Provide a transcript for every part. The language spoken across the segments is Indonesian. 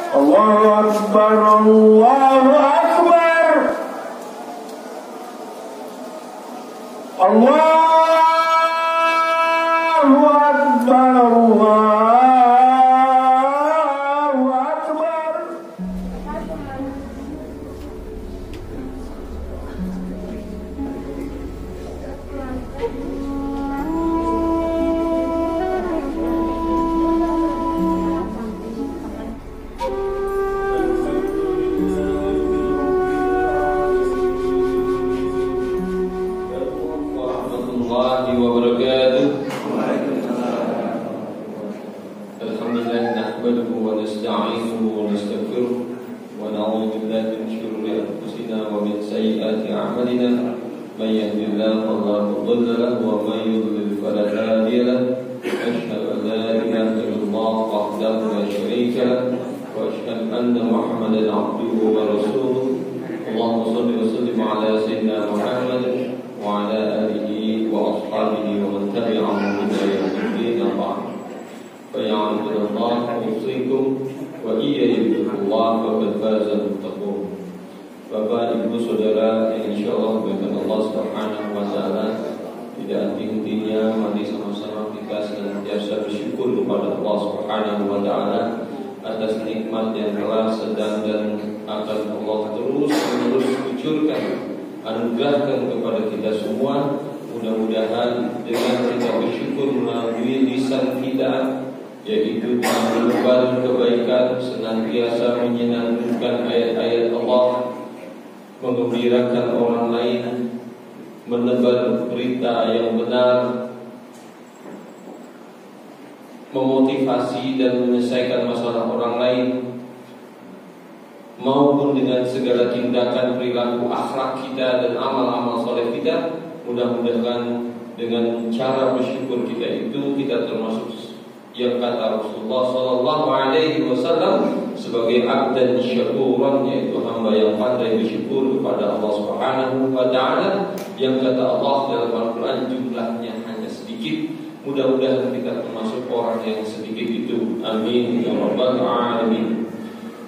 Allahu Akbar, Allahu Akbar, Allahu Akbar, Allahu Akbar. Bapak, Ibu, Saudara yang insya Allah berkat Allah Subhanahu wa Ta'ala, tidak henti-hentinya mari sama-sama kita senantiasa bersyukur kepada Allah Subhanahu wa Ta'ala atas nikmat yang telah, sedang, dan akan Allah terus-menerus kucurkan, anugerahkan kepada kita semua. Mudah-mudahan dengan kita bersyukur melalui lisan kita, yaitu menebar kebaikan, senantiasa menyenangkan ayat-ayat Allah, menggembirakan orang lain, menebar berita yang benar, memotivasi dan menyelesaikan masalah orang lain, maupun dengan segala tindakan, perilaku, akhlak kita dan amal-amal soleh kita. Mudah-mudahan dengan cara bersyukur kita itu kita termasuk yang kata Rasulullah Sallallahu Alaihi Wasallam sebagai abdan syakuran, yaitu hamba yang pandai bersyukur kepada Allah Subhanahu Wa Taala, yang kata Allah dalam Al-Quran jumlahnya hanya sedikit. Mudah-mudahan kita termasuk orang yang sedikit itu. Amin ya rabbal alamin.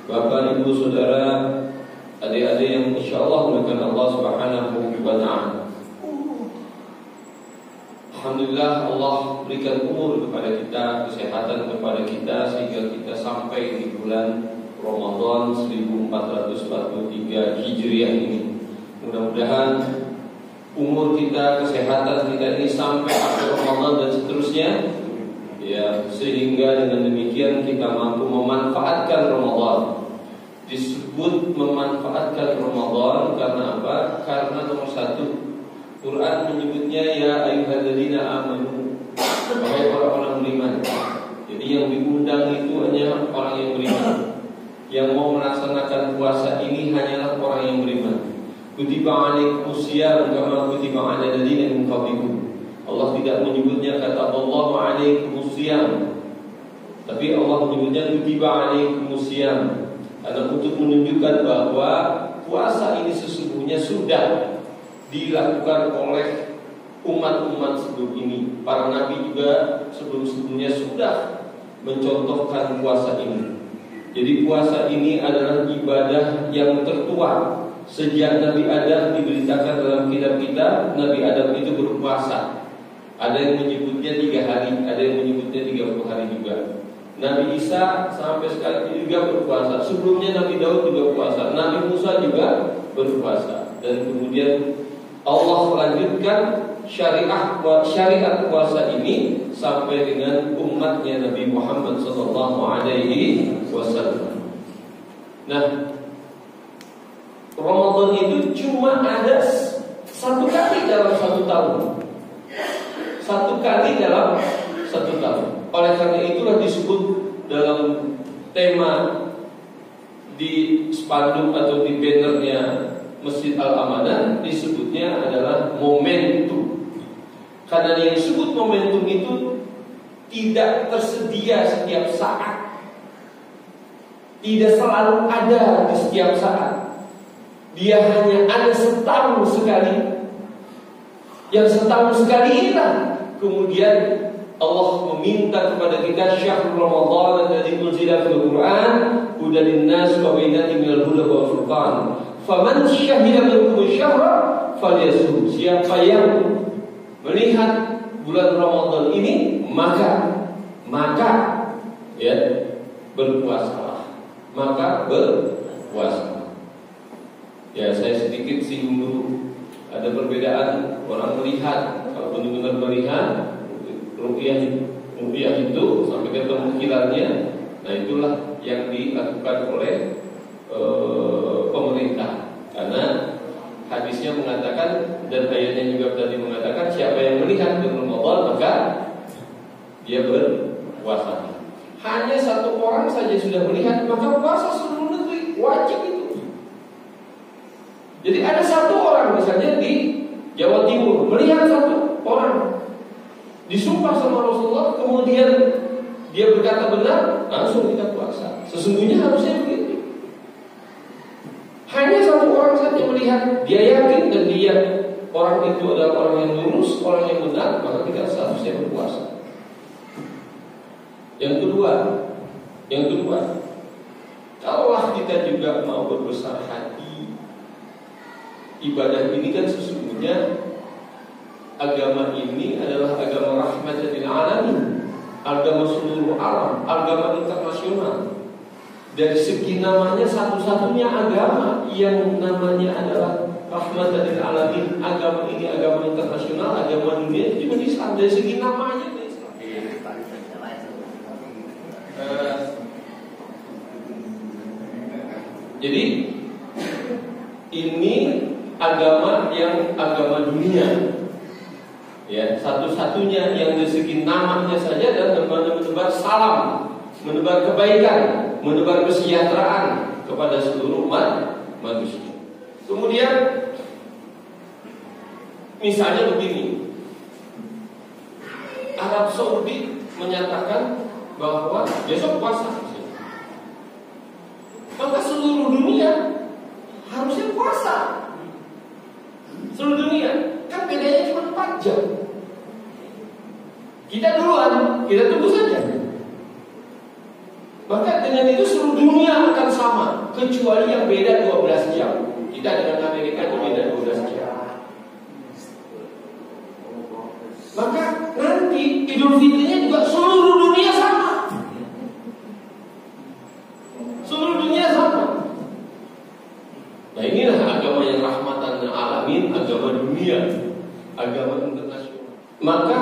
Bapak, Ibu, Saudara, adik-adik yang insya Allah dimuliakan Allah Subhanahu Wa Taala. Alhamdulillah Allah berikan umur kepada kita, kesehatan kepada kita, sehingga kita sampai di bulan Ramadan 1443 Hijriah ini. Mudah-mudahan umur kita, kesehatan kita ini sampai akhir Ramadan dan seterusnya, ya, sehingga dengan demikian kita mampu memanfaatkan Ramadan. Disebut memanfaatkan Ramadan karena apa? Karena nomor satu, Quran menyebutnya ya ayyuhalladzina amanu, wahai orang-orang beriman. Jadi yang diundang itu hanya orang yang beriman. Yang mau melaksanakan puasa ini hanyalah orang yang beriman. Kutiba alaikumusiyam kama kutiba alal ladzina min qablikum. Allah tidak menyebutnya kata Allahu alaikumusiyam, tapi Allah menyebutnya kutiba alaikumusiyam, karena untuk menunjukkan bahwa puasa ini sesungguhnya sudah dilakukan oleh umat-umat sebelum ini. Para nabi juga sebelum-sebelumnya sudah mencontohkan puasa ini. Jadi puasa ini adalah ibadah yang tertua. Sejak Nabi Adam diberitakan dalam kitab kita, Nabi Adam itu berpuasa. Ada yang menyebutnya 3 hari, ada yang menyebutnya 30 hari juga. Nabi Isa sampai sekarang juga berpuasa. Sebelumnya Nabi Daud juga puasa, Nabi Musa juga berpuasa. Dan kemudian Allah melanjutkan syariat puasa ini sampai dengan umatnya Nabi Muhammad sallallahu alaihi wasallam. Nah, Ramadan itu cuma ada 1 kali dalam 1 tahun. 1 kali dalam 1 tahun. Oleh karena itulah disebut dalam tema di spanduk atau di bannernya Masjid Al-Amanah, disebutnya adalah momentum. Karena yang disebut momentum itu tidak tersedia setiap saat, tidak selalu ada di setiap saat. Dia hanya ada setahun sekali. Yang setahun sekali inilah kemudian Allah meminta kepada kita syahrul Ramadan alladzi unzila fil Qur'an hudan linnas wa bayyinatin minal huda wal furqan. Faman syahida minkum syahra falyasum. Siapa yang melihat bulan Ramadan ini maka ya berpuasalah. Maka berpuasa. Ya, saya sedikit singgung dulu. Ada perbedaan orang melihat. Kalau benar-benar melihat rupiah itu sampai ketemu hilalnya, nah itulah yang dilakukan oleh pemerintah. Karena hadisnya mengatakan dan ayatnya juga tadi mengatakan siapa yang melihat bulan Ramadan maka dia berpuasa. Hanya satu orang saja sudah melihat maka puasa seluruh negeri wajib itu. Jadi ada satu orang misalnya di Jawa Timur melihat satu orang disumpah sama Rasulullah, kemudian dia berkata benar, langsung kita puasa. Sesungguhnya harusnya begitu. Hanya satu orang saja melihat, dia yakin dan dia orang itu adalah orang yang lurus, orang yang benar, maka kita seharusnya berpuasa. Yang kedua, kalaulah kita juga mau berbesar hati, ibadah ini kan sesungguhnya agama ini adalah agama rahmatan lil alamin, agama seluruh alam, agama internasional. Dari segi namanya satu-satunya agama yang namanya adalah rahmatan lil alamin. Agama ini agama internasional, agama dunia itu Islam. Dari segi namanya itu Islam. Jadi ini agama yang agama dunia, ya satu-satunya yang dari segi namanya saja dan menebar salam, menebar kebaikan, menebar kesejahteraan kepada seluruh umat manusia. Kemudian misalnya begini, Arab Saudi menyatakan bahwa besok puasa, maka seluruh dunia harusnya puasa. Seluruh dunia, kan bedanya cuma 4 jam. Kita duluan, kita tunggu saja. Maka dengan itu seluruh dunia akan sama, kecuali yang beda 12 jam. Kita dengan Amerika itu beda 12 jam. Maka nanti Idul Fitrinya juga seluruh dunia sama. Seluruh dunia sama. Nah inilah agama yang rahmatan lil alamin, agama dunia, agama internasional. Maka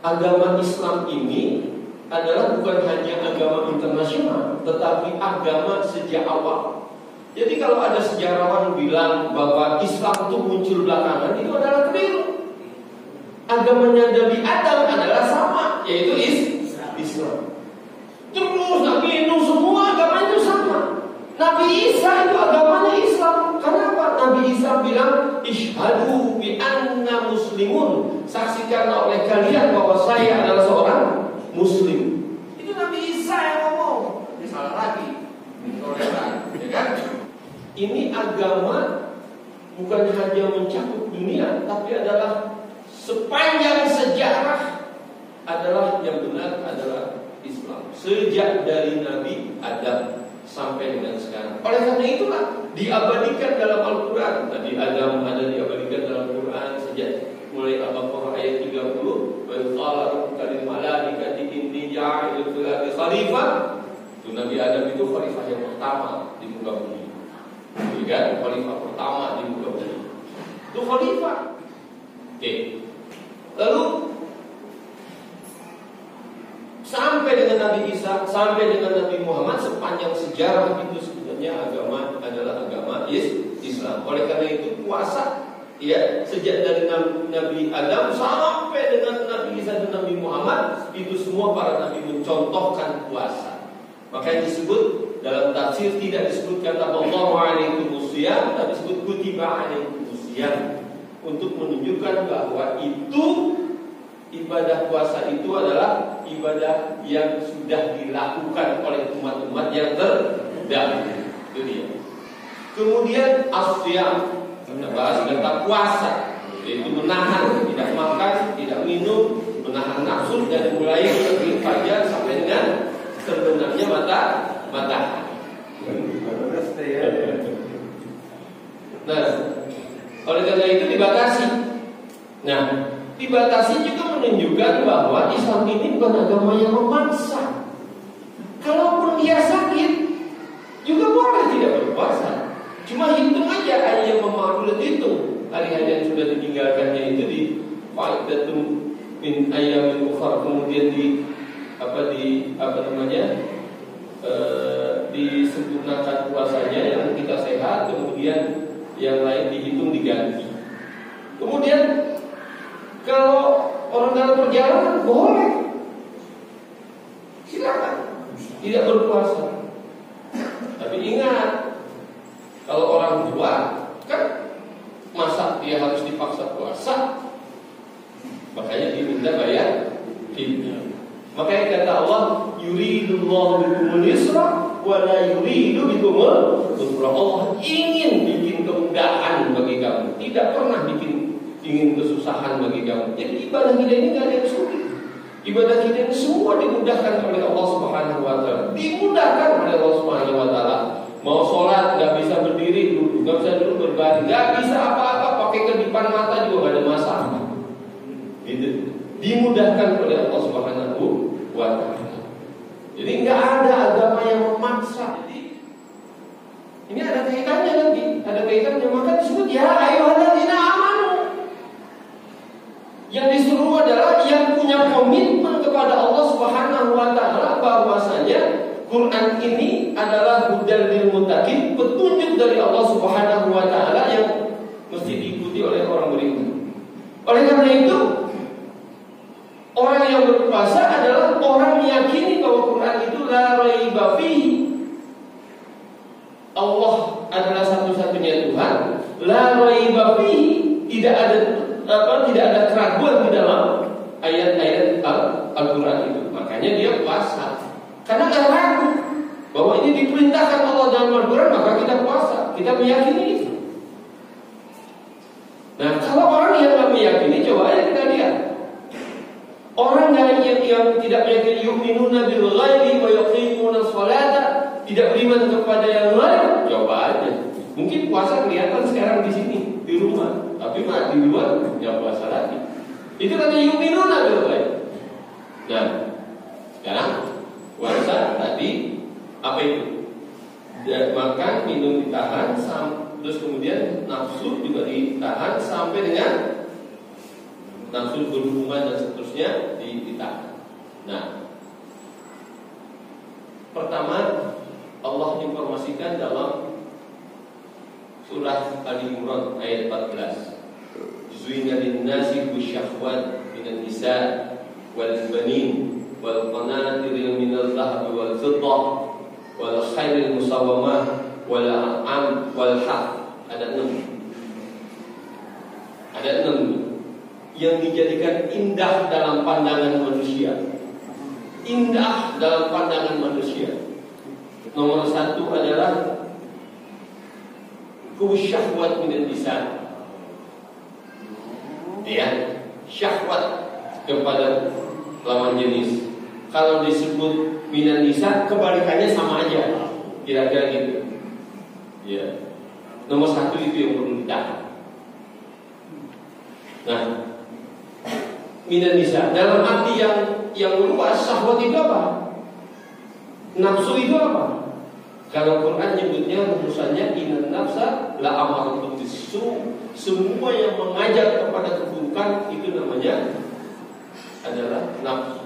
agama Islam ini adalah bukan hanya agama internasional, tetapi agama sejak awal. Jadi kalau ada sejarawan bilang bahwa Islam itu muncul belakangan, itu adalah keliru. Agamanya Nabi Adam adalah sama, yaitu Islam. Terus Nabi Nuh semua agama itu sama. Nabi Isa itu agamanya Islam. Kenapa? Nabi Isa bilang Ishhadu bi anna muslimun, saksikanlah oleh kalian bahwa saya adalah seorang Muslim. Itu Nabi Isa yang ngomong. Ini salah lagi, ya kan? Ini agama bukan hanya mencakup dunia, tapi adalah sepanjang sejarah adalah yang benar adalah Islam. Sejak dari Nabi Adam sampai dengan sekarang. Oleh karena itulah diabadikan dalam Al-Quran. Nabi Adam ada diabadikan dalam Al-Quran sejak mulai Al-Baqarah ayat 30. Wa qala rabbuka lil malaikati inni ja'ilun fil ardi khalifah. Itu Nabi Adam itu khalifah yang pertama di muka bumi. Kan? Khalifah pertama di muka bumi. Itu khalifah. Oke. Lalu sampai dengan Nabi Isa, sampai dengan Nabi Muhammad, sepanjang sejarah itu sebenarnya agama adalah agama Islam. Oleh karena itu puasa, ya sejak dari Nabi Adam sampai dengan Nabi Isa dan Nabi Muhammad, itu semua para nabi mencontohkan puasa. Makanya disebut dalam tafsir tidak disebutkan Allahu alaikumusiyam, tapi disebut kutiba alaikumusiyam, untuk menunjukkan bahwa itu ibadah puasa itu adalah ibadah yang sudah dilakukan oleh umat-umat yang terdahulu. Itu dia. Kemudian asyam, kita bahas tentang puasa, yaitu menahan, tidak makan, tidak minum, menahan nafsu dari mulai fajar sampai dengan terbenamnya Oleh karena itu dibatasi. Nah, dibatasi juga menunjukkan bahwa Islam ini bukan agama yang memaksa. Kalaupun dia sakit, juga boleh tidak berpuasa. Cuma hitung aja yang memakruh hitung hari-hari yang sudah ditinggalkannya itu di faidatun min ayyamin ukhra, kemudian disempurnakan puasanya yang kita sehat, kemudian yang lain dihitung diganti. Kemudian kalau orang dalam perjalanan boleh, silakan tidak berpuasa. Tapi ingat, kalau orang tua kan masa dia harus dipaksa puasa, makanya diminta bayar fidyah. Makanya kata Allah, yuridullahu bikumul yusra wa la yuridu bikumul usra. Allah ingin bikin kemudahan bagi kamu, tidak pernah ingin kesusahan bagi kamu. Jadi ibadah kita ini tidak ada yang sulit. Ibadah kita ini semua dimudahkan oleh Allah Subhanahu wa taala. Dimudahkan oleh Allah Subhanahu wa taala. Mau sholat nggak bisa berdiri dulu, nggak bisa duduk berbaring, nggak bisa apa-apa, pakai kedipan mata juga nggak ada masalah. Gitu. Dimudahkan oleh Allah Subhanahu wa taala. Jadi nggak ada agama yang memaksa. Jadi ini ada kaitannya nanti, ada kaitannya. Maka disebut ya ayyuhalladzina amanu. Yang disuruh adalah yang punya komitmen kepada Allah Subhanahu wa taala bahwasanya Quran ini adalah hudal lil muttaqin, petunjuk dari Allah Subhanahu wa taala yang mesti diikuti oleh orang beriman. Oleh karena itu, orang yang berpuasa adalah orang meyakini bahwa Quran itu la raiba fihi. Allah adalah satu-satunya Tuhan, la raiba fihi, tidak ada keraguan di dalam ayat-ayat Al-Quran itu. Makanya dia puasa. Karena nggak ragu bahwa ini diperintahkan Allah dalam Al-Quran, maka kita puasa. Kita meyakini itu. Nah, kalau orang yang nggak meyakini, coba aja kita lihat. Orang yang tidak meyakini yu'minuna bil ghaibi wa yuqimuna sholata, tidak beriman kepada yang lain, coba aja. Mungkin puasa kelihatan sekarang di sini, di rumah, tapi di luar nggak puasa lagi. Itu kata yu'minuna bil ghaib. Nah, sekarang puasa tadi apa itu? Makan, minum ditahan, terus kemudian nafsu juga ditahan sampai dengan nafsu berhubungan dan seterusnya ditahan. Nah, pertama Allah informasikan dalam surah Al-Imran ayat 14. Zuina lin-nasi bisyahwat minan nisa wal banin wal qanatiril minal dhahabi wal fiddah wal khairil musawwamah wal an'am wal harth. Ada 6 yang dijadikan indah dalam pandangan manusia. Indah dalam pandangan manusia. Nomor 1 adalah syahwat minan nisa. Ya, syahwat kepada lawan jenis. Kalau disebut minan nisa, kebalikannya sama aja, kira-kira gitu. Ya, nomor 1 itu yang perlu ditahan. Nah, minan nisa dalam arti yang luas, syahwat itu apa? Nafsu itu apa? Kalau Quran nyebutnya rumusannya inna nafsa la amaratun bisu. Semua yang mengajak kepada keburukan itu namanya adalah nafsu.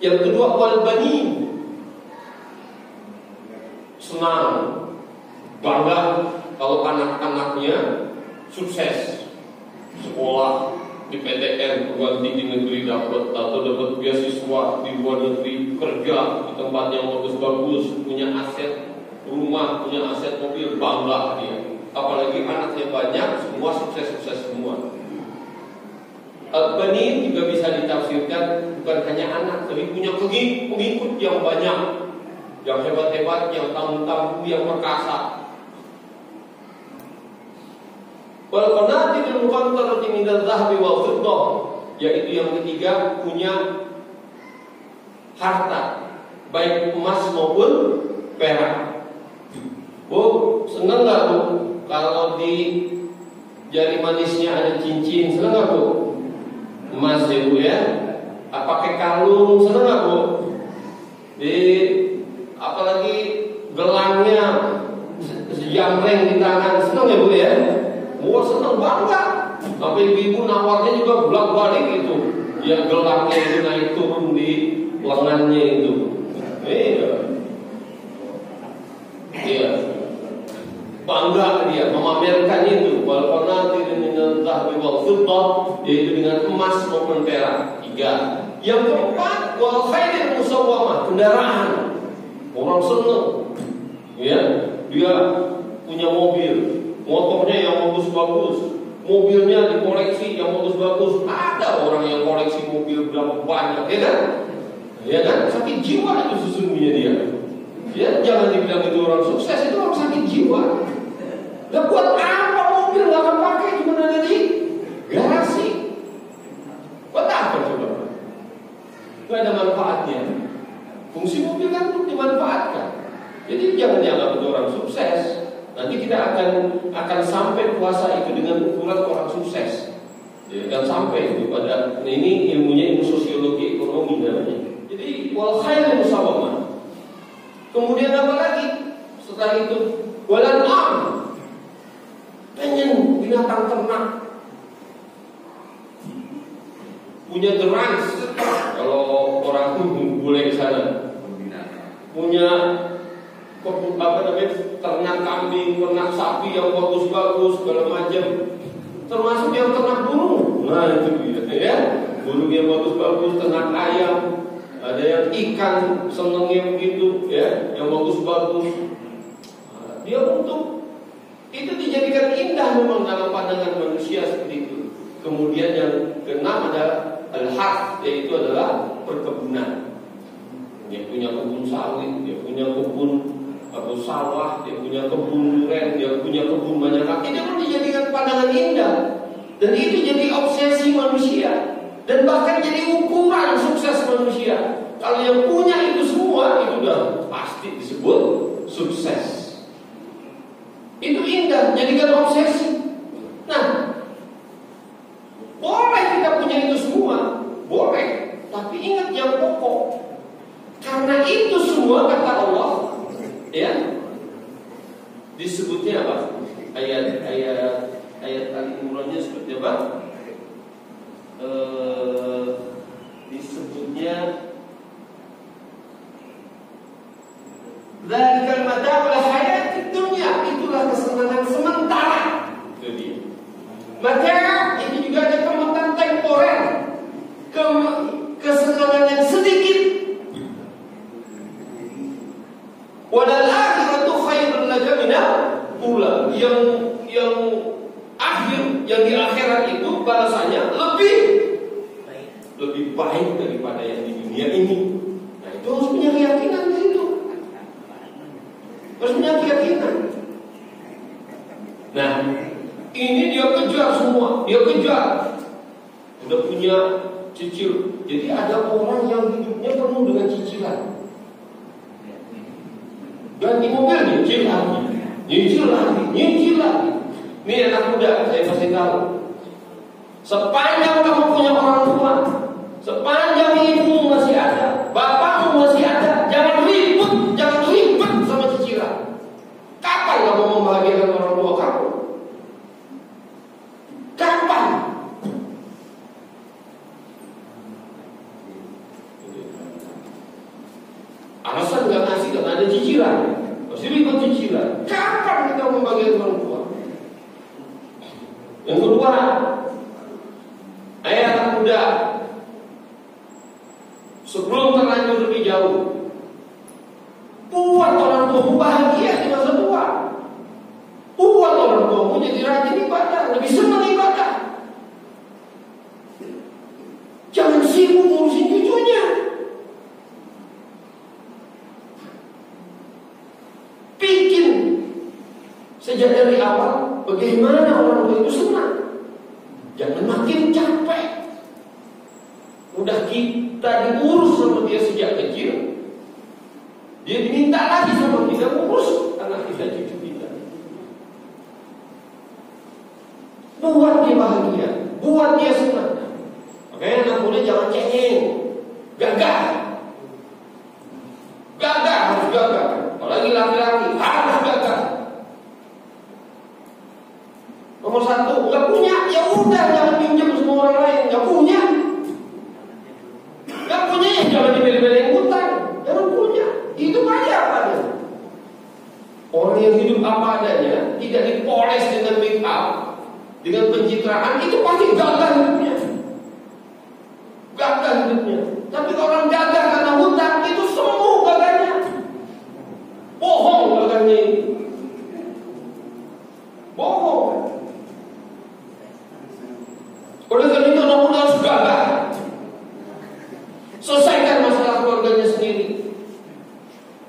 Yang kedua wal banin. Senang, bangga kalau anak-anaknya sukses sekolah di PTN, perguruan tinggi negeri dapat atau dapat beasiswa di luar negeri, kerja di tempat yang bagus-bagus, punya aset rumah, punya aset mobil, bangga dia. Apalagi anaknya banyak, semua sukses-sukses semua. Al-Banin juga bisa ditafsirkan bukan hanya anak, tapi punya pengikut yang banyak, yang hebat-hebat, yang tangguh-tangguh, yang perkasa. Wal qanatiril muqantarati minadh dhahabi wal fiddah, yaitu yang ketiga punya harta baik emas maupun perak. Bu, senang nggak bu kalau di jari manisnya ada cincin, senang nggak Bu? Emas ya Bu ya. Pakai kalung, senang nggak Bu? Di apalagi gelangnya sejamreng di tangan, senang ya Bu ya? Wah senang bangga. Tapi ibu nawarnya juga bolak-balik itu. Ya gelangnya itu naik turun di lengannya itu. Iya. Bangga dia memamerkan itu. Walaupun nanti dengan zahabi wal fiddah, yaitu dengan emas maupun perak. 3. Yang keempat, wal khairil musawwamah, kendaraan. Orang senang. Ya, dia punya mobil, motornya yang bagus-bagus, mobilnya dikoleksi yang bagus-bagus. Ada orang yang koleksi mobil berapa banyak, ya kan? Ya kan? Sakit jiwa itu sesungguhnya dia. Ya, jangan dibilang itu orang sukses, itu orang sakit jiwa. Gak buat apa mobil gak akan pakai, cuma ada di garasi. Buat apa coba? Gak ada manfaatnya. Fungsi mobil kan untuk dimanfaatkan. Jadi jangan dianggap itu orang sukses. Nanti kita akan sampai puasa itu dengan ukuran orang sukses. Ya, akan sampai itu pada ini ilmunya ilmu sosiologi ekonomi namanya. Jadi wal khairul musawwamah. Kemudian apa lagi? Setelah itu walan am. Pengen binatang ternak. Punya derans. Kalau orang boleh ke sana. Punya ternak kambing, ternak sapi yang bagus-bagus segala macam. Termasuk yang ternak burung. Nah itu dia, ya. Burung yang bagus-bagus, ternak ayam. Ada yang ikan senengnya begitu, ya, yang bagus-bagus. Dia untuk itu dijadikan indah memang dalam pandangan manusia seperti itu. Kemudian yang keenam adalah al-harth, yaitu adalah perkebunan. Dia punya kebun sawit, dia punya kebun sawah, dia punya kebun durian, dia punya kebun banyak lagi. Dia pun dijadikan pandangan indah. Dan itu jadi obsesi manusia. Dan bahkan jadi ukuran sukses manusia. Kalau yang punya itu semua, itu udah pasti disebut sukses. Itu indah, jadikan obsesi. Nah, boleh kita punya itu semua, boleh. Tapi ingat yang pokok. Karena itu semua kata Allah, ya, disebutnya apa? Ayat Al-Imrannya seperti apa? Disebutnya Dzalikal mata'ul hayatid dunya, itulah kesenangan sementara. Itu dia. Maka itu juga ada kemenangan temporer, kesenangan yang sedikit. Walal akhiratu khairun laka minal ula. Yang akhir, yang di akhirat itu balasannya lebih baik daripada yang di dunia ini. Nah, itu harus punya keyakinan di situ. Harus punya keyakinan. Nah, ini dia kejar semua, dia kejar. Udah punya cicil. Jadi ada orang yang hidupnya penuh dengan cicilan. Ganti mobil nyicil lagi, nyicil lagi, nyicil lagi. Ini anak muda, saya pasti tahu. Sepanjang kamu punya orang tua, sepanjang ibumu masih ada, bapakmu masih ada, jangan ribut sama cicilan. Kapan kamu membahagiakan orang tua kamu? Kapan? Alasan gak ngasih karena ada cicilan, masih ribut cicilan. Kapan kita membahagiakan orang tua? Yang kedua, ayat muda, sebelum terlanjur lebih jauh, buat orang tuamu bahagia di masa tua. Buat orang tuamu jadi rajin ibadah, lebih senang ibadah. Jangan sibuk ngurusin cucunya. Bikin sejak dari awal bagaimana orang tua itu senang. Jangan makin capek. Udah kita diurus sama dia sejak kecil, dia diminta lagi sama kita urus anak kita, cucu kita. bahagia, buat dia senang. Makanya anak muda jangan cengeng, gagah, harus gagah. Apalagi laki-laki harus gagah. Nomor satu, nggak punya, ya udah jangan pinjam semua orang lain. Nggak punya ya jangan dibeli-beliin hutang. Jangan punya, hidup aja apa adanya. Orang yang hidup apa adanya, tidak dipoles dengan make up, dengan pencitraan, itu pasti gagal hidupnya. Tapi kalau orang gagal karena hutang, itu semu gagalnya. Bohong gagalnya itu. Bohong. Oleh karena itu anak muda harus gagal. Selesaikan masalah keluarganya sendiri.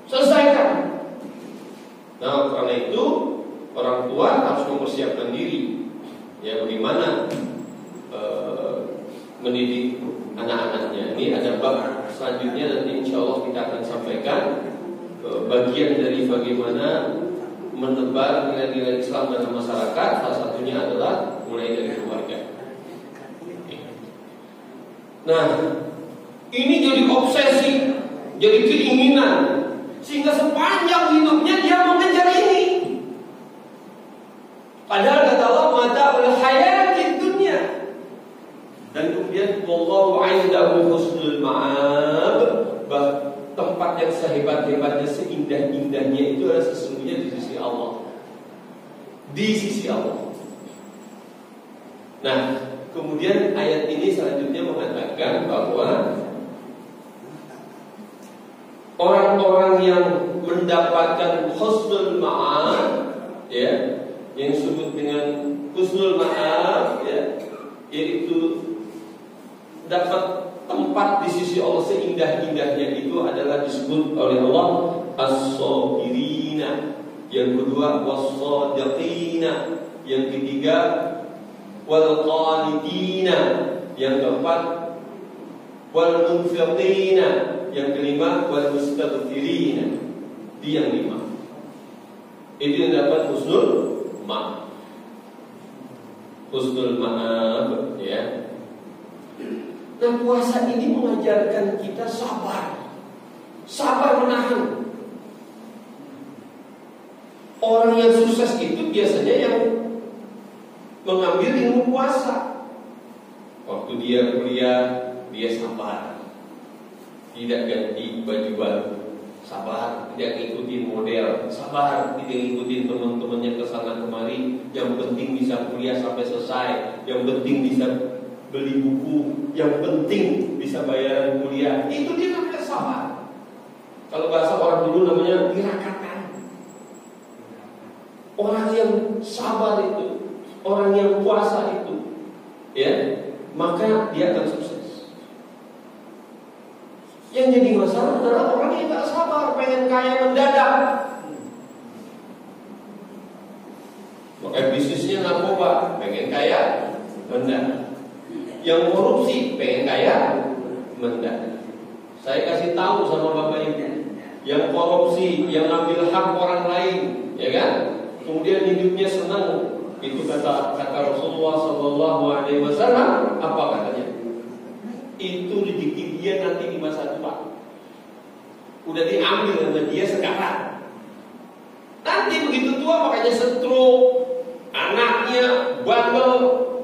Selesaikan. Nah, karena itu orang tua harus mempersiapkan diri. Ya, bagaimana mendidik anak-anaknya. Ini ada bab selanjutnya, nanti insya Allah kita akan sampaikan bagian dari bagaimana menebar nilai-nilai Islam dalam masyarakat. Salah satunya adalah mulai dari keluarga. Nah, ini jadi obsesi, jadi keinginan, sehingga sepanjang hidupnya dia mengejar ini. Padahal kata Allah, mata'ul hayatid dunya. Dan kemudian wallahu 'indahu husnul ma'ab, tempat yang sehebat-hebatnya, seindah-indahnya itu adalah sesungguhnya di sisi Allah. Di sisi Allah. Nah, kemudian ayat ini selanjutnya mengatakan bahwa orang-orang yang mendapatkan husnul ma'ab, ya, yang disebut dengan husnul ma'ab, ya, yaitu dapat tempat di sisi Allah seindah-indahnya, itu adalah disebut oleh Allah as-sabirina, yang kedua was-sadiqina, yang ketiga wal-qanitina, yang keempat wal-munfiqina, yang kelima wal-mustaghfirina. Di yang lima itu yang dapat husnul ma'ab. Husnul ma'ab, ya. Nah, puasa ini mengajarkan kita sabar. Sabar menahan. Orang yang sukses itu biasanya yang mengambil ilmu puasa. Waktu dia kuliah, dia sabar, tidak ganti baju baru, sabar, tidak ngikutin model, sabar, tidak ngikutin teman-temannya kesana kemari. Yang penting bisa kuliah sampai selesai, yang penting bisa beli buku, yang penting bisa bayaran kuliah. Itu dia namanya sabar. Kalau bahasa orang dulu namanya tirakatan. Orang yang sabar itu, orang yang puasa itu, ya, maka dia akan sukses. Yang jadi masalah adalah orang yang tak sabar, pengen kaya mendadak. Maka bisnisnya narkoba, pengen kaya mendadak. Yang korupsi, pengen kaya mendadak. Saya kasih tahu sama Bapak Ibu, yang korupsi, yang ambil hak orang lain, ya kan? Kemudian hidupnya senang. Itu kata Rasulullah SAW. Apa katanya? Itu rezeki dia nanti di masa tua. Udah diambil sama dia sekarang. Nanti begitu tua makanya stroke, anaknya bandel,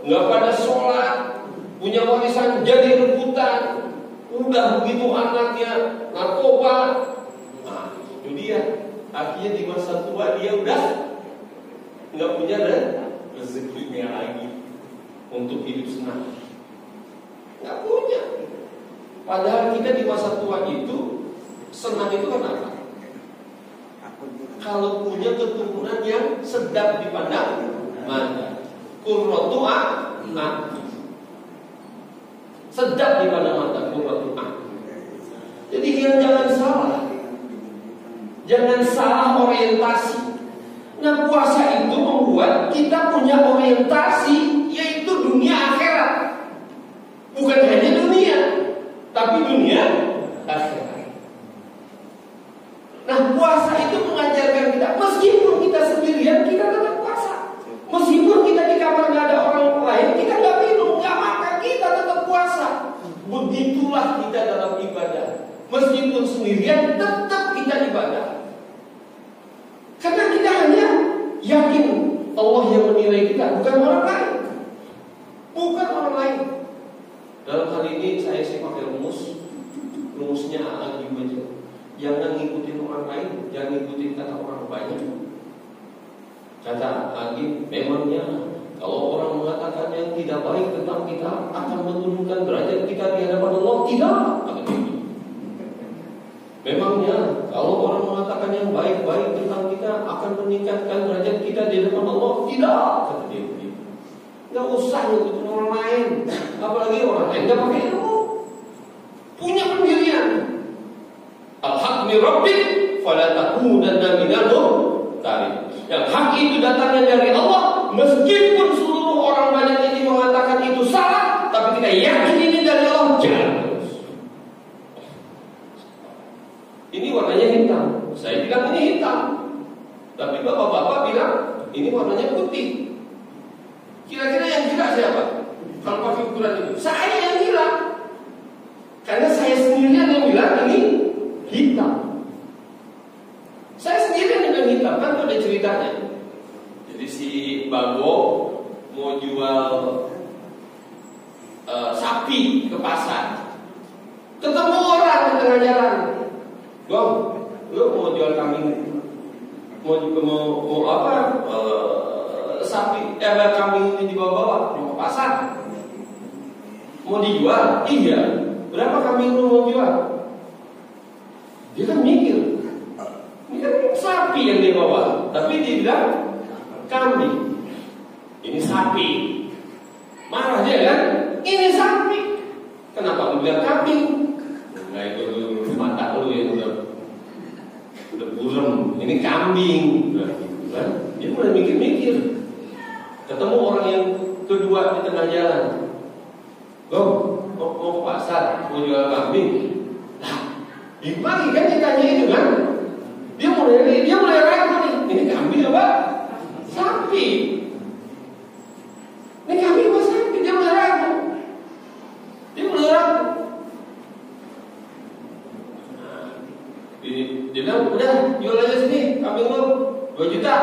nggak pada sholat, punya warisan jadi rebutan. Udah begitu anaknya narkoba. Nah, itu dia. Akhirnya di masa tua dia udah nggak punya rezekinya lagi untuk hidup senang. Nggak punya. Padahal kita di masa tua itu senang itu kan apa? Kalau punya keturunan yang sedap dipandang mata, qurratu a'yun, sedap dipandang mata, qurratu a'yun. Jadi jangan salah, jangan salah orientasi. Nah, puasa itu membuat kita punya orientasi, yaitu dunia akhirat. Bukan hanya dunia, tapi dunia akhirat. Nah, puasa itu mengajarkan kita, meskipun kita sendirian, kita tetap puasa. Meskipun kita di kamar nggak ada orang lain, Meskipun sendirian tetap kita ibadah. Karena kita hanya yakin Allah yang menilai kita, bukan orang lain. Bukan orang lain. Dalam hal ini saya pakai rumusnya lagi aja. Jangan ngikutin orang lain, jangan ngikutin kata orang banyak. Kata lagi, memangnya kalau orang mengatakan yang tidak baik tentang kita akan menurunkan derajat kita di hadapan Allah? Tidak. Memangnya kalau orang mengatakan yang baik-baik tentang kita akan meningkatkan derajat kita di hadapan Allah? Tidak. Kata dia. Gak usah ngikutin orang lain, apalagi orang lain gak pakai ilmu, punya pendirian. Al-haq min rabbik fala takunanna minal mumtarin. Yang hak itu datangnya dari Allah, meskipun seluruh orang banyak ini mengatakan itu salah, tapi kita yakin ini dari Allah. Jangan terus. Ini warnanya hitam, saya bilang ini hitam, tapi bapak-bapak bilang ini warnanya putih. Kira-kira yang gila siapa? Kalau pakai ukuran itu, saya yang gila. Karena saya sendirian yang bilang ini hitam. Saya sendirian yang bilang hitam, kan ada ceritanya. Jadi si Bago mau jual sapi ke pasar, ketemu orang di tengah jalan. Gong, lu mau jual kambing? Mau apa? Sapi, kambing ini dibawa-bawa mau ke pasar, mau dijual. Iya, berapa kambing lu mau jual? Dia kan mikir, ini kan sapi yang dia bawa, tapi dia bilang kambing. Ini sapi, marah dia kan? Ini sapi, kenapa lu bilang kambing? Nah itu mata lu yang udah buram. Ini kambing, kan? Dia mulai mikir-mikir. Ketemu orang yang kedua di tengah jalan. Mau ke pasar, mau jual kambing. Nah, gimana kan ditanya itu kan? Dia mulai ragu nih. Ini kambing apa? Sapi. Ini kambing apa sapi? Dia mulai ragu. Dia bilang, udah jual aja sini kambing lu 2 juta.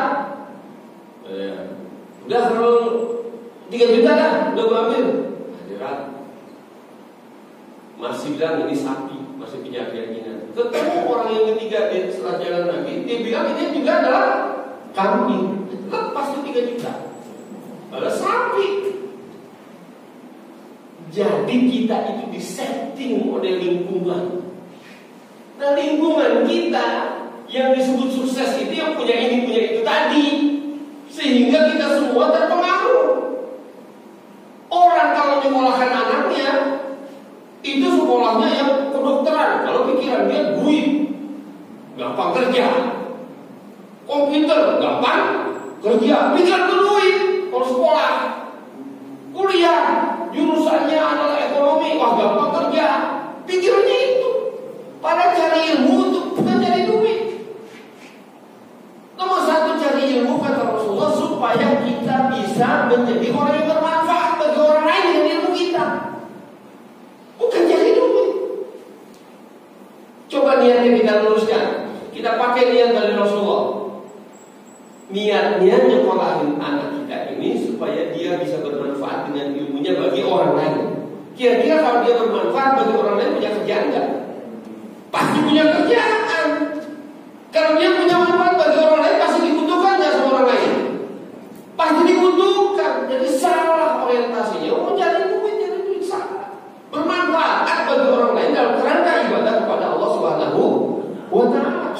Udah kalau 3 juta dah, udah gua ambil. Hadirat masih bilang ini sapi, masih punya keyakinan. Ketemu orang yang ketiga dia setelah jalan lagi, dia bilang ini juga adalah kambing. Lepas tuh 3 juta. Ada sapi. Jadi kita itu disetting oleh lingkungan. Nah lingkungan kita yang disebut sukses itu yang punya ini punya itu tadi. Sehingga kita semua terpengaruh. Orang kalau menyekolahkan anaknya, itu sekolahnya yang kedokteran. Kalau pikiran dia duit, gampang kerja. Komputer, gampang kerja. Pikiran ke duit. Kalau sekolah, kuliah, jurusannya adalah ekonomi, wah gampang kerja. Pikirannya itu. Pada cari ilmu untuk mencari duit. Nomor 1 cari ilmu kata Rasulullah supaya kita bisa menjadi orang yang bermanfaat bagi orang lain dengan ilmu kita. Bukan cari duit. Coba niatnya kita luruskan. Kita pakai niat dari Rasulullah. Niatnya nyekolahin anak kita ini supaya dia bisa bermanfaat dengan ilmunya bagi orang lain. Kira-kira kalau dia bermanfaat bagi orang lain punya kerjaan enggak? Pasti punya kerjaan. Kalau dia punya manfaat bagi orang lain pasti dibutuhkan nggak sama orang lain? Pasti dibutuhkan. Jadi salah orientasinya. Jadi duit salah. Bermanfaat bagi orang lain dalam kerangka ibadah kepada Allah Subhanahu wa Ta'ala.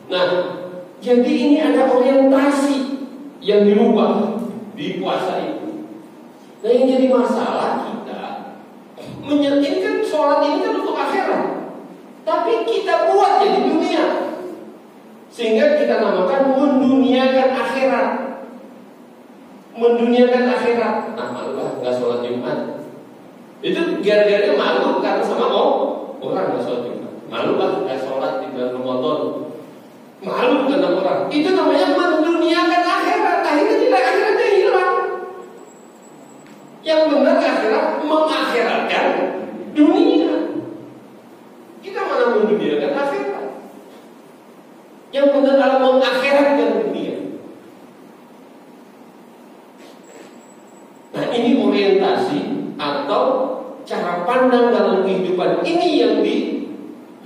Nah, jadi ini ada orientasi yang dirubah di puasa itu. Nah, yang jadi masalah kita ini kan sholat ini kan untuk akhirat. Tapi kita buat jadi dunia. Sehingga kita namakan menduniakan akhirat. Menduniakan akhirat. Nah malu lah gak sholat Jumat. Itu gara-gara malu karena sama orang gak sholat Jumat. Malu lah gak sholat di bulan Ramadan. Malu karena orang. Itu namanya menduniakan akhirat. Akhirnya tidak akhiratnya hilang. Yang benar akhirat mengakhiratkan dunia.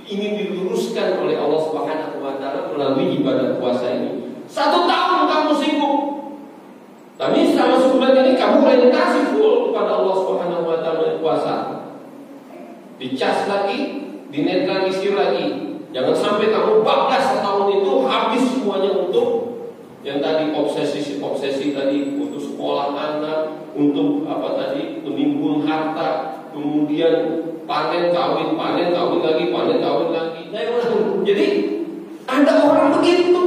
ingin diluruskan oleh Allah Subhanahu wa taala melalui ibadah puasa ini. 1 tahun kamu sibuk, tapi selama sebulan ini kamu orientasi full kepada Allah Subhanahu wa taala puasa. Dicas lagi, dinetralisir lagi. Jangan sampai kamu bablas tahun itu habis semuanya untuk yang tadi obsesi tadi, untuk sekolah anak, untuk apa tadi, menimbun harta, kemudian panen kawin lagi. Jadi ada orang begitu.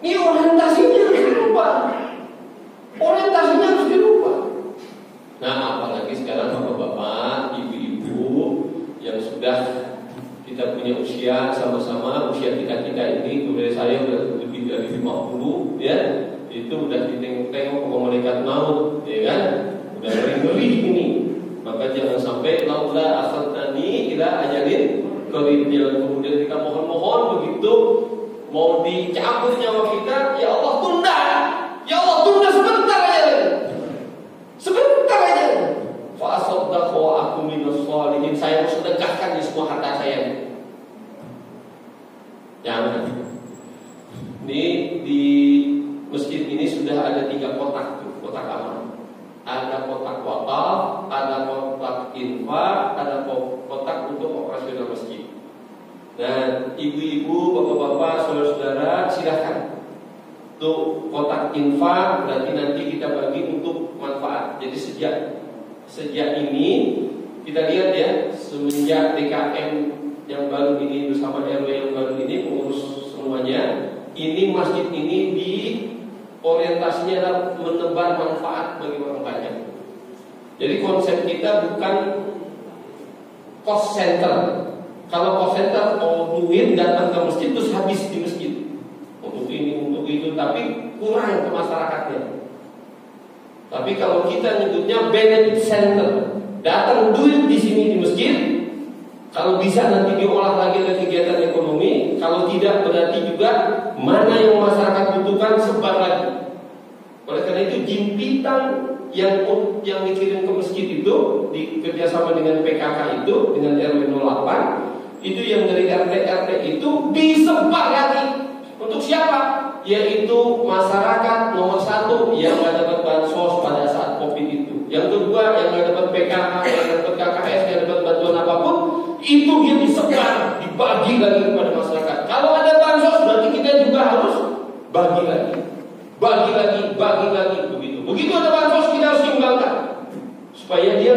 Ini orientasinya harus dirubah. Nah, apalagi sekarang bapak-bapak, ibu-ibu yang sudah kita punya usia sama-sama, usia kita ini, kemudian saya udah lebih dari 50, ya, itu udah ditengok-tengok ke malaikat maut, ya kan, udah ngeri ini. Maka jangan sampai laula akhartani ila ajalin qarib, kemudian kita mohon-mohon begitu mau dicabut nyawa kita, ya Allah tunda sebentar aja. Fa asaddaqu wa akum minas shalihin, saya mau sedekahkan di semua harta saya. Jangan. Ini di masjid ini sudah ada 3 kotak tuh, kotak amal. Ada kotak wakaf, ada kotak infak, ada kotak untuk operasional masjid. Dan ibu-ibu, bapak-bapak, saudara-saudara, silahkan. Untuk kotak infak berarti nanti kita bagi untuk manfaat. Jadi sejak ini kita lihat ya, semenjak DKM yang baru ini bersama RW yang baru ini mengurus semuanya, ini masjid ini di orientasinya adalah menebar manfaat bagi orang banyak. Jadi konsep kita bukan cost center. Kalau cost center duit datang ke masjid terus habis di masjid untuk ini untuk itu, tapi kurang ke masyarakatnya. Tapi kalau kita nyebutnya benefit center, datang duit di sini di masjid, kalau bisa nanti diolah lagi oleh kegiatan ekonomi. Kalau tidak berarti juga mana yang masyarakat butuhkan sebar lagi. Oleh karena itu jimpitan yang dikirim ke masjid itu di kerjasama dengan PKK itu dengan RW 08 itu yang dari RT itu disebar lagi. Untuk siapa? Yaitu masyarakat nomor 1 yang nggak dapat bansos pada saat COVID itu. Yang kedua yang nggak dapat PKK, yang dapat KKS, yang dapat bantuan apapun, itu dia disebar, dibagi lagi kepada masyarakat. Kalau ada bansos berarti kita juga harus bagi lagi begitu. Begitu ada bansos kita harus imbangkan supaya dia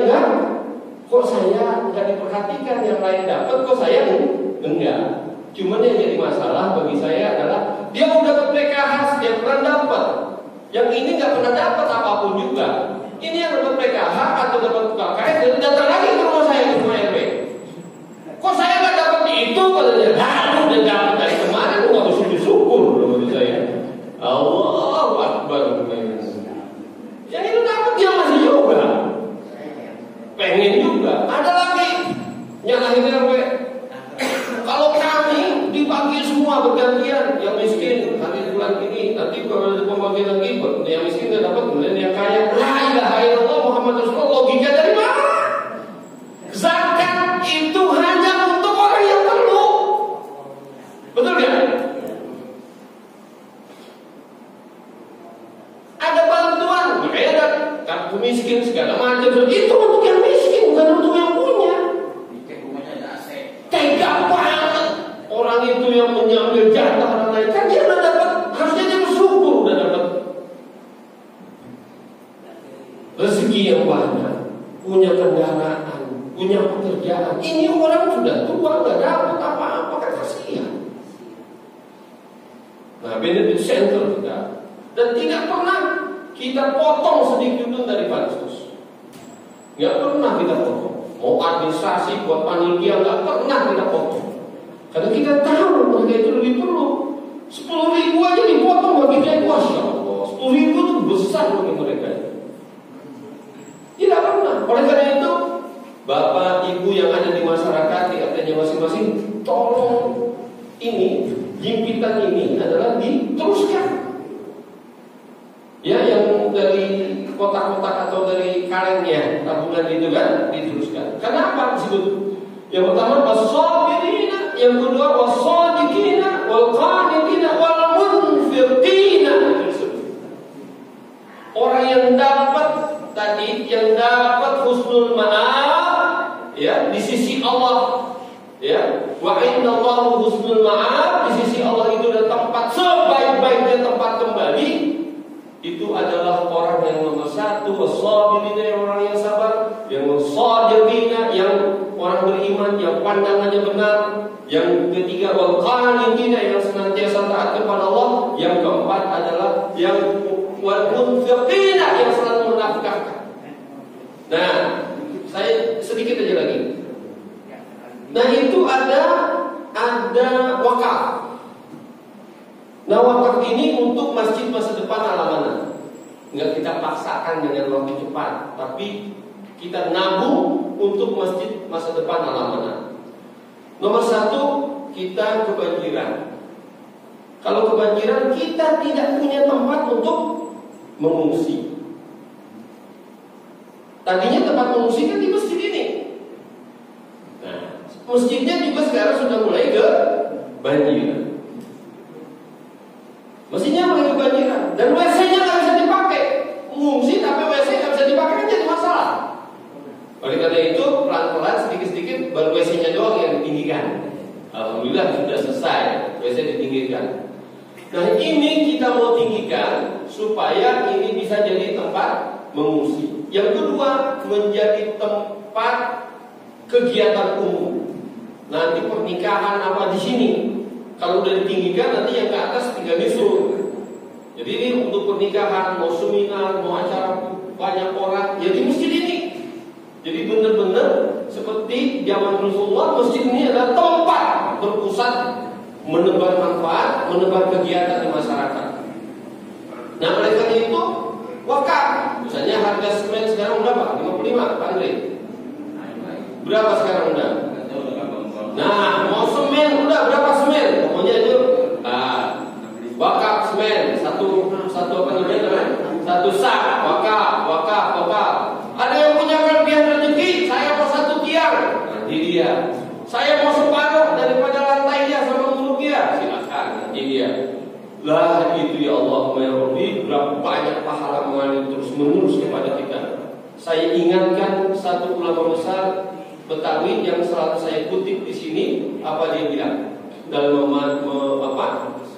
kok saya nggak diperhatikan, yang lain dapat kok saya enggak. Cuman yang jadi masalah bagi saya adalah dia udah dapat PKH setiap bulan dapat, yang ini nggak pernah dapat apapun juga. Ini yang dapat PKH atau dapat KKS dan datang lagi ke rumah saya, ke rumah RW. Kok saya nggak dapat itu? Katanya, udah dapat dari kemarin, nggak bersyukur menurut saya. Allahu Akbar. Yang itu dapat dia masih juga pengen juga. Ada lagi nyalahin RW. Kalau kami dibagi semua bergantian, yang miskin hari bulan ini, nanti kalau ada pembagian lagi, yang miskin nggak dapat, kemudian yang kaya. La ilaha illallah Muhammad Rasulullah. Logika dari mana? Zakat itu hanya untuk orang yang perlu. Betul nggak? Ada bantuan, makanya ada kartu miskin segala macam. Itu untuk yang miskin, bukan untuk yang punya. Tega banget orang itu yang menyambil jatah orang lain. Kan dia udah dapat, harusnya dia bersyukur udah dapat rezeki yang banyak, punya kendaraan, punya pekerjaan. Ini orang sudah tua nggak dapat apa-apa, kan kasihan. Nah, benefit center kita, dan tidak pernah kita potong sedikit pun dari bansos. Nggak pernah kita potong. Mau administrasi buat panitia nggak pernah kita potong. Karena kita tahu mereka itu lebih perlu. 10.000 aja dipotong bagi kita itu, masya Allah. 10.000 itu besar bagi mereka. Tidak pernah. Oleh karena itu, bapak ibu yang ada di masyarakat di RT-nya masing-masing, tolong ini jimpitan ini adalah diteruskan. Ya, yang dari kotak-kotak atau dari kalennya tabungan itu kan diteruskan. Kenapa disebut? Yang pertama, as-sabirin yang kedua was-shadiqina wal qanitina wal munfiqina. Orang yang dapat tadi, yang dapat husnul ma'ab ya di sisi Allah, ya, wa indallahu husnul ma'ab, di sisi Allah itu ada tempat sebaik-baiknya tempat kembali. Itu adalah orang yang nomor satu, was-sabirina, yang orang yang sabar, yang was-shadiqina, yang orang beriman, yang pandangannya benar, yang ketiga wal qanitina, yang senantiasa taat kepada Allah, yang keempat adalah yang wal munfiqina, yang selalu menafkahkan. Nah, saya sedikit aja lagi. Nah, itu ada wakaf. Nah, wakaf ini untuk masjid masa depan ala mana? Enggak kita paksakan dengan waktu cepat, tapi kita nabung untuk masjid masa depan ala mana? Nomor satu, kita kebanjiran. Kalau kebanjiran, kita tidak punya tempat untuk mengungsi. Tadinya tempat mengungsi kan di masjid ini. Nah, masjidnya juga sekarang sudah mulai kebanjiran. Masjidnya mulai kebanjiran dan WC-nya nggak bisa dipakai. Mengungsi tapi WC nggak bisa dipakai kan jadi masalah. Oleh karena itu pelan-pelan sedikit-sedikit baru WC-nya doang yang ditinggikan. Alhamdulillah sudah selesai, WC ditinggikan. Nah, ini kita mau tinggikan supaya ini bisa jadi tempat mengungsi. Yang kedua, menjadi tempat kegiatan umum. Nanti pernikahan apa di sini, kalau udah ditinggikan nanti yang ke atas tinggal disuruh. Jadi ini untuk pernikahan, mau seminar, mau acara banyak orang, ya di masjid ini. Jadi benar-benar seperti zaman Rasulullah, masjid ini adalah tempat berpusat, menebar manfaat, menebar kegiatan di masyarakat. Nah, oleh karena itu wakaf. Misalnya harga semen sekarang berapa? 55, Pak Andre. Berapa sekarang udah? Nah, mau semen udah berapa semen? Pokoknya itu wakaf semen satu apa namanya? Satu sak wakaf. Ada yang punya kelebihan rezeki, saya mau satu tiang. Nanti dia. Saya mau separuh daripada lantainya sama muluknya. Silakan, nanti dia. Lah itu ya Allah, ya Rabbi, berapa banyak pahala mengalir terus menerus kepada kita. Saya ingatkan satu ulama besar Betawi yang selalu saya kutip di sini, apa dia bilang dalam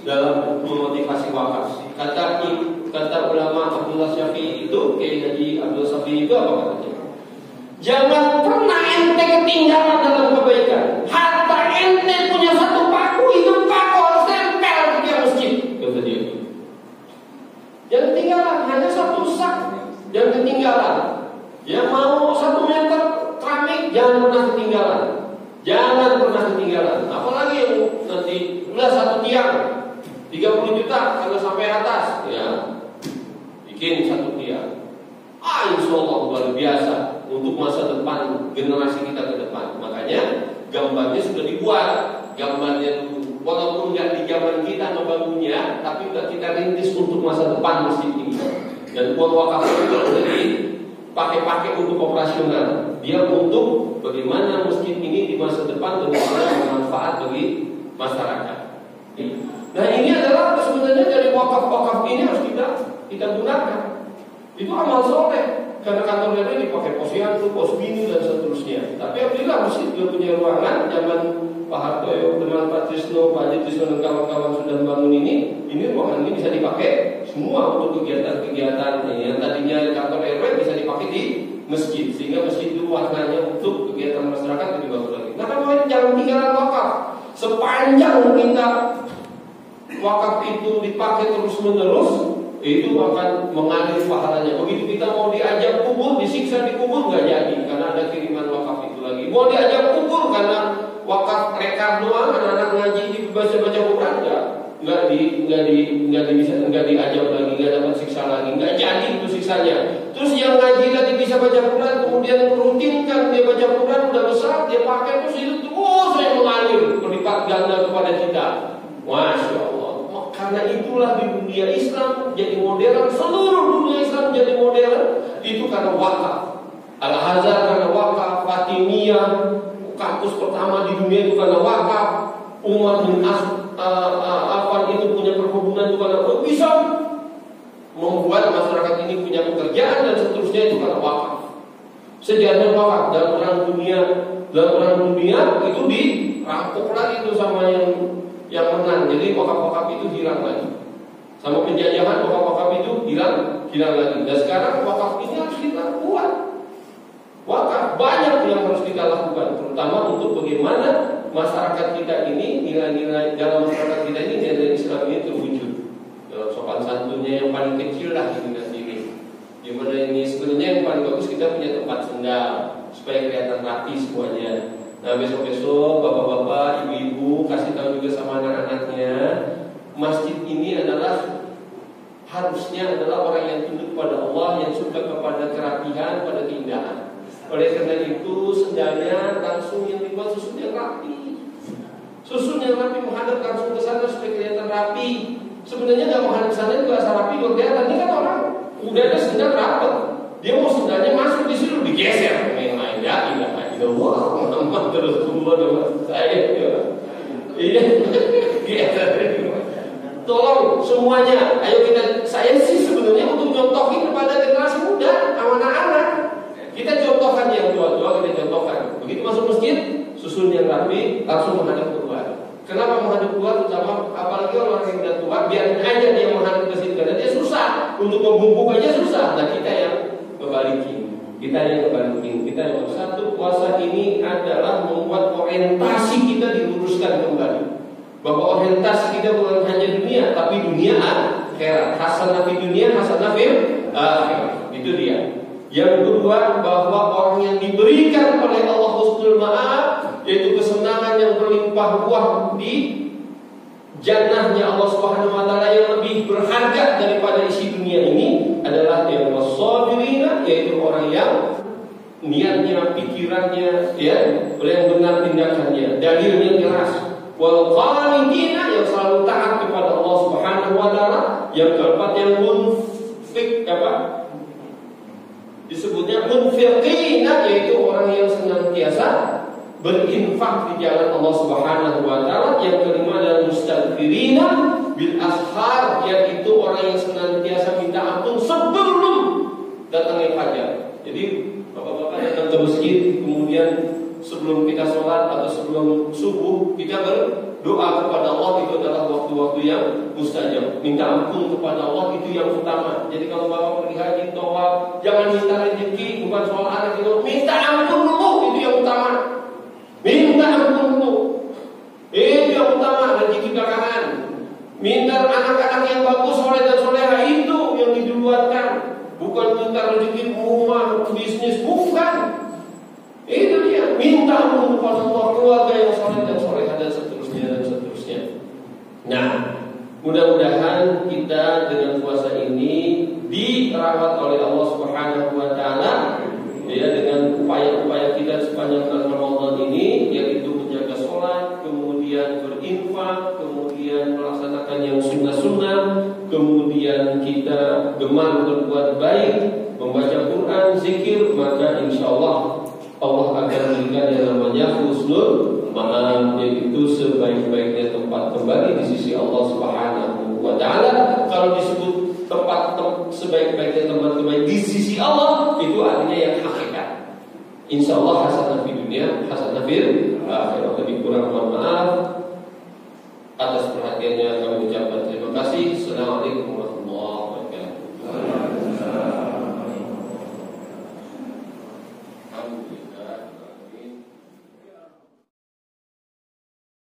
dalam memotivasi wakaf. Kata ulama Abdullah Syafi'i itu, Kiai Haji Abdullah Syafi'i itu apa katanya? Jangan pernah ente ketinggalan dalam kebaikan. Harta ente punya satu paku, itu paku harus tempel di tiap masjid. Kata dia. Jangan ketinggalan, hanya satu sak. Jangan ketinggalan. Yang mau 1 meter keramik, jangan pernah ketinggalan. Jangan pernah ketinggalan. Apalagi yang nanti udah 1 tiang 30 juta kalau sampai atas, ya bikin 1 tiang. Insya Allah luar biasa untuk masa depan generasi kita ke depan. Makanya gambarnya sudah dibuat. Gambarnya walaupun nggak di zaman kita membangunnya, tapi udah kita rintis untuk masa depan masjid ini. Dan uang wakaf itu sudah dipakai untuk operasional. Dia untuk bagaimana masjid ini di masa depan benar-benar bermanfaat bagi masyarakat. Nah, ini adalah sebenarnya dari wakaf-wakaf ini harus kita gunakan. Itu amal soleh. Karena kantor RW dipakai posyandu, posbini dan seterusnya. Tapi alhamdulillah masjid juga punya ruangan. Zaman Pak Hartoyo dengan Pak Trisno, Pak Haji Trisno dan kawan-kawan sudah membangun ini ruangan ini bisa dipakai semua untuk kegiatan-kegiatan yang tadinya kantor RW bisa dipakai di masjid, sehingga masjid itu warnanya untuk kegiatan masyarakat lebih bagus lagi. Nah, kalau jangan tinggalan wakaf. Sepanjang kita wakaf itu dipakai terus-menerus, itu akan mengalir pahalanya. Begitu kita mau diajak kubur, disiksa di kubur nggak jadi, karena ada kiriman wakaf itu lagi. Mau diajak kubur karena wakaf rekar doang, anak-anak ngaji dibaca Quran nggak diajak lagi, nggak dapat siksa lagi, nggak jadi itu siksanya. Terus yang ngaji tadi bisa baca Quran, kemudian merutinkan dia baca Quran udah besar, dia pakai terus itu terus saya mengalir berlipat ganda kepada kita. Masya Allah. Karena itulah di dunia Islam jadi modern, seluruh dunia Islam jadi modern, itu karena wakaf. Al-Azhar karena wakaf, Fatimiyah kampus pertama di dunia itu karena wakaf. Umar bin Affan itu punya perkebunan itu karena bisa membuat masyarakat ini punya pekerjaan dan seterusnya itu karena wakaf. Sejarah wakaf dalam perang dunia itu dirampok lagi itu sama yang menang. Jadi wakaf-wakaf itu hilang lagi. Sama penjajahan wakaf-wakaf itu hilang lagi. Dan sekarang wakaf ini harus kita buat. Wakaf banyak yang harus kita lakukan, terutama untuk bagaimana masyarakat kita ini, nilai-nilai dalam masyarakat kita ini, nilai Islam ini terwujud. Dalam sopan santunnya yang paling kecil lah ini dan ini. Gimana ini sebenarnya yang paling bagus kita punya tempat sendal supaya kelihatan rapi semuanya. Nah besok-besok bapak-bapak, ibu-ibu kasih tahu juga sama anak-anaknya, masjid ini harusnya adalah orang yang tunduk pada Allah, yang suka kepada kerapihan, pada keindahan. Oleh karena itu sendalnya langsung yang dibuat susun yang rapi. Susun yang rapi menghadap langsung ke sana supaya kelihatan rapi. Sebenarnya nggak menghadap sana juga asal rapi kelihatan. Ini kan orang udah ada sendal rapet, dia mau sendalnya masuk di situ digeser. Main-main ya, wah Muhammad terus tumbuh dengan saya. Iya, tolong semuanya. Ayo saya sih sebenarnya untuk contohin kepada generasi muda, anak-anak. Kita contohkan yang tua-tua, kita contohkan. Begitu masuk masjid, susun yang rapi, langsung menghadap keluar. Kenapa menghadap keluar? Terutama apalagi orang yang sudah tua, biar aja dia menghadap ke situ. Karena dia susah, untuk membungkuk aja susah. Nah kita yang ngebalikin. Kita yang satu puasa ini adalah membuat orientasi kita diluruskan kembali. Bahwa orientasi kita bukan hanya dunia, tapi dunia akhirat. Hasanah fi dunia, hasanah fil akhirat. Itu dia. Yang kedua, bahwa orang yang diberikan oleh Allah husnul ma'ab, yaitu kesenangan yang berlimpah ruah di jannahnya Allah Subhanahu wa taala yang lebih berharga daripada isi dunia ini, adalah yang wasabirina, yaitu orang yang niatnya, pikirannya oleh yang benar tindakannya, dalilnya jelas. Wal qanitina, yang selalu taat kepada Allah Subhanahu wa taala. Yang keempat, yang munfik disebutnya munfiqina, yaitu orang yang senantiasa berinfak di jalan Allah Subhanahu wa taala. Yang kelima adalah mustaghfirina bil ashar, yaitu orang yang senantiasa minta ampun sebelum datangnya fajar. Jadi bapak-bapak datang ke masjid, kemudian sebelum kita sholat atau sebelum subuh kita berdoa kepada Allah, itu adalah waktu-waktu yang mustajab. Minta ampun kepada Allah itu yang utama. Jadi kalau bapak pergi haji, tawaf, jangan minta rezeki, bukan soal anak itu. Minta ampun dulu, itu yang utama. Minta ampun dulu, itu yang utama. Rezeki belakangan. Minta anak-anak yang bagus, soleh dan soleha, itu yang diduluatkan. Bukan minta rezeki rumah, bisnis, bukan. Itu dia, minta ampun kepada Allah, keluarga yang soleh dan soleha, dan seterusnya. Nah, mudah-mudahan kita dengan puasa ini dirawat oleh Allah Subhanahu wa taala, dengan upaya-upaya kita sepanjang bulan Ramadan ini, yaitu menjaga sholat, kemudian berinfak, kemudian melaksanakan yang sunnah-sunnah, kemudian kita gemar berbuat baik, membaca Quran, zikir, maka insya Allah akan memberikan yang namanya husnul ma'ab, yaitu sebaik-baiknya tempat kembali di sisi Allah Subhanahu wa taala. Kalau disebut tempat sebaik-baiknya tempat kembali di sisi Allah, itu artinya yang hakikat. Insya Allah hasanah fi dunia, hasanah fil akhirat. Lebih kurang mohon maaf atas perhatiannya, kami ucapkan